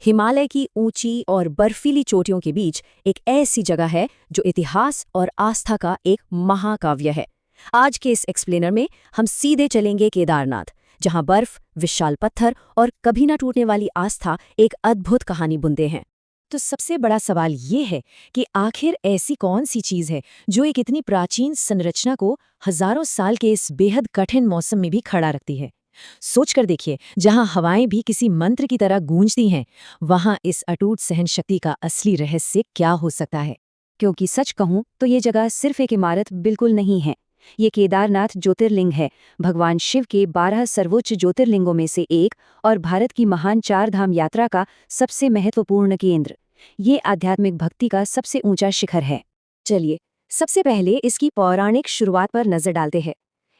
हिमालय की ऊंची और बर्फीली चोटियों के बीच एक ऐसी जगह है जो इतिहास और आस्था का एक महाकाव्य है। आज के इस एक्सप्लेनर में हम सीधे चलेंगे केदारनाथ, जहां बर्फ, विशाल पत्थर और कभी न टूटने वाली आस्था एक अद्भुत कहानी बुनते हैं। तो सबसे बड़ा सवाल ये है कि आखिर ऐसी कौन सी चीज़ है जो एक इतनी प्राचीन संरचना को हजारों साल के इस बेहद कठिन मौसम में भी खड़ा रखती है। सोचकर देखिए, जहां हवाएं भी किसी मंत्र की तरह गूंजती हैं, वहां इस अटूट सहनशक्ति का असली रहस्य क्या हो सकता है। क्योंकि सच कहूं तो ये जगह सिर्फ एक इमारत बिल्कुल नहीं है। ये केदारनाथ ज्योतिर्लिंग है, भगवान शिव के 12 सर्वोच्च ज्योतिर्लिंगों में से एक और भारत की महान 4 धाम यात्रा का सबसे महत्वपूर्ण केंद्र। ये आध्यात्मिक भक्ति का सबसे ऊंचा शिखर है। चलिए, सबसे पहले इसकी पौराणिक शुरुआत पर नजर डालते हैं।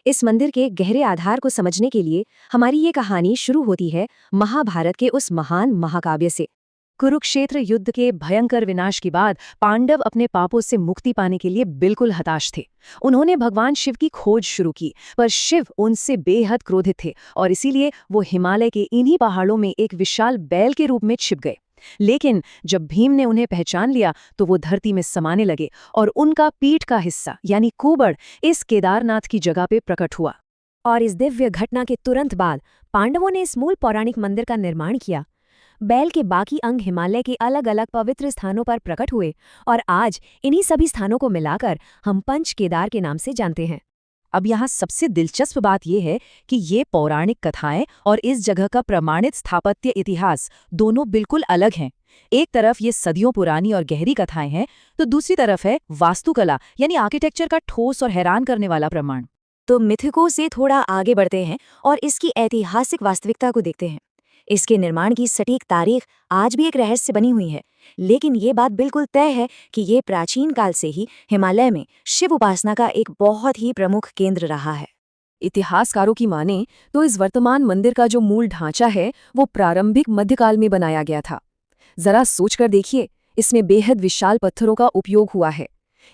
इस मंदिर के गहरे आधार को समझने के लिए हमारी ये कहानी शुरू होती है महाभारत के उस महान महाकाव्य से। कुरुक्षेत्र युद्ध के भयंकर विनाश के बाद पांडव अपने पापों से मुक्ति पाने के लिए बिल्कुल हताश थे। उन्होंने भगवान शिव की खोज शुरू की, पर शिव उनसे बेहद क्रोधित थे और इसीलिए वो हिमालय के इन्हीं पहाड़ों में एक विशाल बैल के रूप में छिप गए। लेकिन जब भीम ने उन्हें पहचान लिया तो वो धरती में समाने लगे और उनका पीठ का हिस्सा यानी कुबड़ इस केदारनाथ की जगह पे प्रकट हुआ। और इस दिव्य घटना के तुरंत बाद पांडवों ने इस मूल पौराणिक मंदिर का निर्माण किया। बैल के बाकी अंग हिमालय के अलग अलग पवित्र स्थानों पर प्रकट हुए और आज इन्हीं सभी स्थानों को मिलाकर हम पंच केदार के नाम से जानते हैं। अब यहाँ सबसे दिलचस्प बात यह है कि ये पौराणिक कथाएं और इस जगह का प्रमाणित स्थापत्य इतिहास दोनों बिल्कुल अलग हैं। एक तरफ ये सदियों पुरानी और गहरी कथाएं हैं, तो दूसरी तरफ है वास्तुकला यानी आर्किटेक्चर का ठोस और हैरान करने वाला प्रमाण। तो मिथकों से थोड़ा आगे बढ़ते हैं और इसकी ऐतिहासिक वास्तविकता को देखते हैं। इसके निर्माण की सटीक तारीख आज भी एक रहस्य बनी हुई है, लेकिन ये बात बिल्कुल तय है कि ये प्राचीन काल से ही हिमालय में शिव उपासना का एक बहुत ही प्रमुख केंद्र रहा है। इतिहासकारों की माने तो इस वर्तमान मंदिर का जो मूल ढांचा है वो प्रारंभिक मध्यकाल में बनाया गया था। जरा सोचकर देखिए, इसमें बेहद विशाल पत्थरों का उपयोग हुआ है।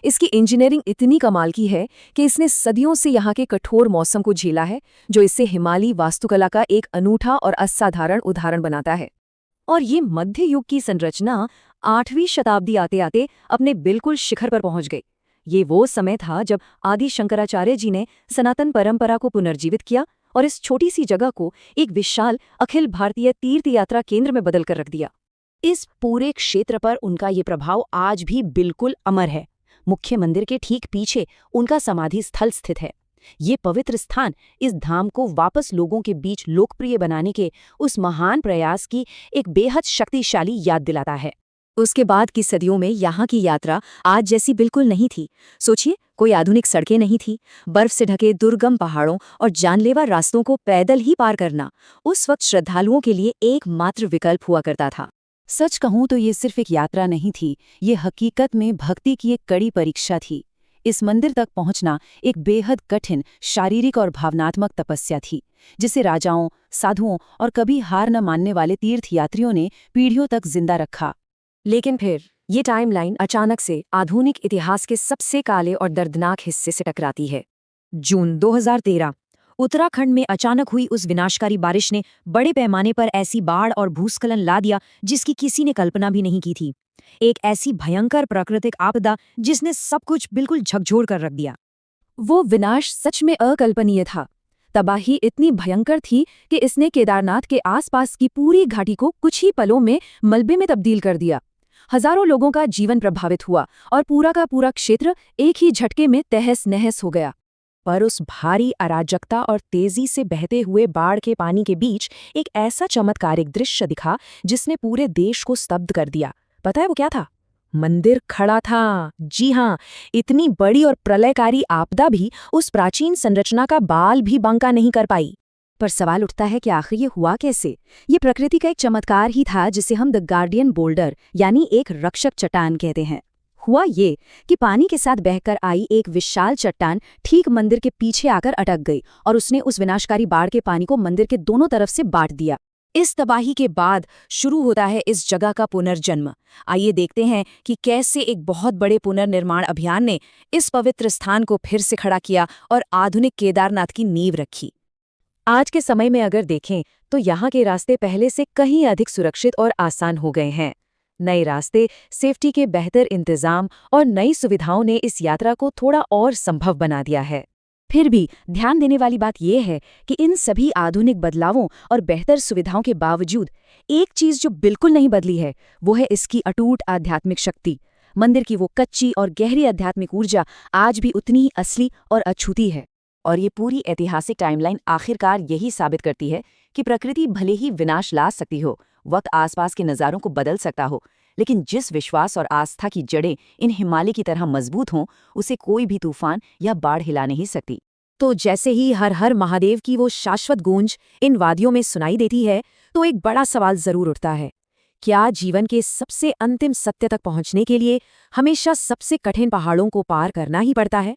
इसकी इंजीनियरिंग इतनी कमाल की है कि इसने सदियों से यहाँ के कठोर मौसम को झेला है, जो इसे हिमालयी वास्तुकला का एक अनूठा और असाधारण उदाहरण बनाता है। और ये मध्य युग की संरचना 8वीं शताब्दी आते आते अपने बिल्कुल शिखर पर पहुंच गई। ये वो समय था जब आदि शंकराचार्य जी ने सनातन परंपरा को पुनर्जीवित किया और इस छोटी सी जगह को एक विशाल अखिल भारतीय तीर्थ यात्रा केंद्र में बदल कर रख दिया। इस पूरे क्षेत्र पर उनका ये प्रभाव आज भी बिल्कुल अमर है। मुख्य मंदिर के ठीक पीछे उनका समाधि स्थल स्थित है। ये पवित्र स्थान इस धाम को वापस लोगों के बीच लोकप्रिय बनाने के उस महान प्रयास की एक बेहद शक्तिशाली याद दिलाता है। उसके बाद की सदियों में यहाँ की यात्रा आज जैसी बिल्कुल नहीं थी। सोचिए, कोई आधुनिक सड़कें नहीं थी। बर्फ से ढके दुर्गम पहाड़ों और जानलेवा रास्तों को पैदल ही पार करना उस वक्त श्रद्धालुओं के लिए एकमात्र विकल्प हुआ करता था। सच कहूं तो ये सिर्फ एक यात्रा नहीं थी, ये हकीकत में भक्ति की एक कड़ी परीक्षा थी। इस मंदिर तक पहुंचना एक बेहद कठिन शारीरिक और भावनात्मक तपस्या थी, जिसे राजाओं, साधुओं और कभी हार न मानने वाले तीर्थयात्रियों ने पीढ़ियों तक जिंदा रखा। लेकिन फिर ये टाइमलाइन अचानक से आधुनिक इतिहास के सबसे काले और दर्दनाक हिस्से से टकराती है। जून 2013 उत्तराखंड में अचानक हुई उस विनाशकारी बारिश ने बड़े पैमाने पर ऐसी बाढ़ और भूस्खलन ला दिया जिसकी किसी ने कल्पना भी नहीं की थी। एक ऐसी भयंकर प्राकृतिक आपदा जिसने सब कुछ बिल्कुल झकझोर कर रख दिया। वो विनाश सच में अकल्पनीय था। तबाही इतनी भयंकर थी कि इसने केदारनाथ के आसपास की पूरी घाटी को कुछ ही पलों में मलबे में तब्दील कर दिया। हजारों लोगों का जीवन प्रभावित हुआ और पूरा का पूरा क्षेत्र एक ही झटके में तहस नहस हो गया। पर उस भारी अराजकता और तेजी से बहते हुए बाढ़ के पानी के बीच एक ऐसा चमत्कारिक दृश्य दिखा जिसने पूरे देश को स्तब्ध कर दिया। पता है वो क्या था? मंदिर खड़ा था। जी हाँ, इतनी बड़ी और प्रलयकारी आपदा भी उस प्राचीन संरचना का बाल भी बांका नहीं कर पाई। पर सवाल उठता है कि आखिर ये हुआ कैसे? ये प्रकृति का एक चमत्कार ही था जिसे हम द गार्डियन बोल्डर यानी एक रक्षक चट्टान कहते हैं। हुआ ये कि पानी के साथ बहकर आई एक विशाल चट्टान ठीक मंदिर के पीछे आकर अटक गई और उसने उस विनाशकारी बाढ़ के पानी को मंदिर के दोनों तरफ से बांट दिया। इस तबाही के बाद शुरू होता है इस जगह का पुनर्जन्म। आइए देखते हैं कि कैसे एक बहुत बड़े पुनर्निर्माण अभियान ने इस पवित्र स्थान को फिर से खड़ा किया और आधुनिक केदारनाथ की नींव रखी। आज के समय में अगर देखें तो यहाँ के रास्ते पहले से कहीं अधिक सुरक्षित और आसान हो गए हैं। नए रास्ते, सेफ्टी के बेहतर इंतजाम और नई सुविधाओं ने इस यात्रा को थोड़ा और संभव बना दिया है। फिर भी ध्यान देने वाली बात यह है कि इन सभी आधुनिक बदलावों और बेहतर सुविधाओं के बावजूद एक चीज जो बिल्कुल नहीं बदली है, वो है इसकी अटूट आध्यात्मिक शक्ति। मंदिर की वो कच्ची और गहरी आध्यात्मिक ऊर्जा आज भी उतनी ही असली और अछूती है। और ये पूरी ऐतिहासिक टाइमलाइन आखिरकार यही साबित करती है कि प्रकृति भले ही विनाश ला सकती हो, वक्त आसपास के नज़ारों को बदल सकता हो, लेकिन जिस विश्वास और आस्था की जड़ें इन हिमालय की तरह मजबूत हों, उसे कोई भी तूफान या बाढ़ हिला नहीं सकती। तो जैसे ही हर हर महादेव की वो शाश्वत गूंज इन वादियों में सुनाई देती है, तो एक बड़ा सवाल जरूर उठता है। क्या जीवन के सबसे अंतिम सत्य तक पहुंचने के लिए हमेशा सबसे कठिन पहाड़ों को पार करना ही पड़ता है?